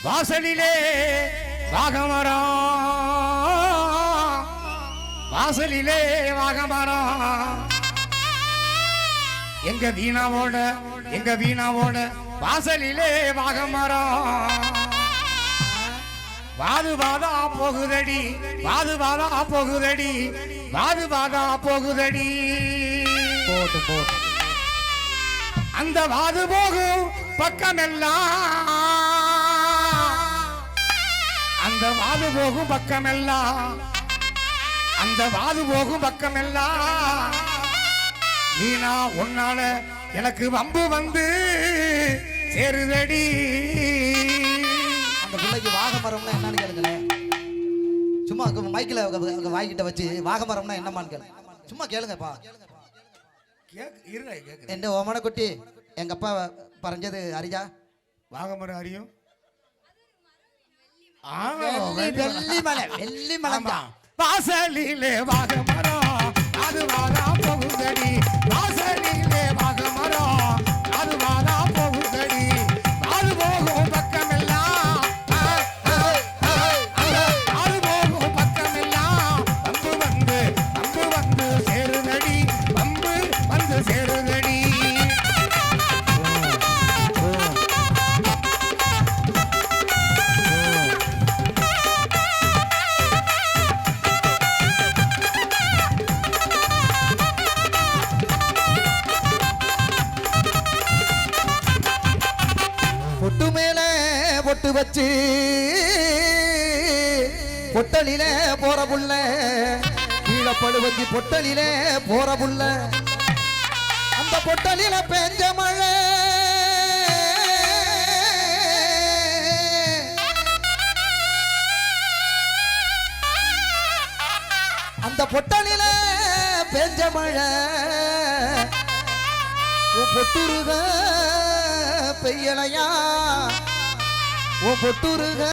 வாசலிலே வாகமரம், வாசலிலே வாகமரம், எங்க வீணாவோட வாசலிலே வாகமரம். வாதுவாதா போகுதடி, வாதுவாதா போகுதடி, வாதுவாதா போகுதடி. போட்டு போட்டு அந்த வாது போகும் பக்கமெல்லாம், அந்த வாது போகும் பக்கமெல்லாம், அந்த வாது போகும் பக்கமெல்லாம் வீணா உன்னால எனக்கு வம்பு வந்து சேருதடி. அந்த பிள்ளைக்கு வாகமரம்னா என்னன்னு கேளுங்களேன். சும்மா மைக்கில் வாய்கிட்ட வச்சு வாகமரம்னா என்னமான்னு கேளு. சும்மா கேளுங்கப்பா. என் ஓமன குட்டி எங்க அப்பா பறஞ்சது அரியா வாகமரம் அறியும். வெள்ளி மலை வாசலிலே வாகமரம், அது வாதா போகுதடி, வாசலிலே வாகமரம், அது வாதா போகுதடி. அது போகும் பக்கமெல்லாம், அது போகும் பக்கமெல்லாம் வம்பு வந்து சேருதடி, வம்பு வந்து சேருதடி. பொட்டு மேல பொட்டு வச்சு பொட்டலில போற புள்ள, கீழப்படுவத்தி பொட்டலில போற புள்ள, அந்த பொட்டலில பெஞ்ச மழை அந்த பொட்டலில பெஞ்ச மழை பொட்டுருக பெய்யலையா, ஓ பொட்டுருக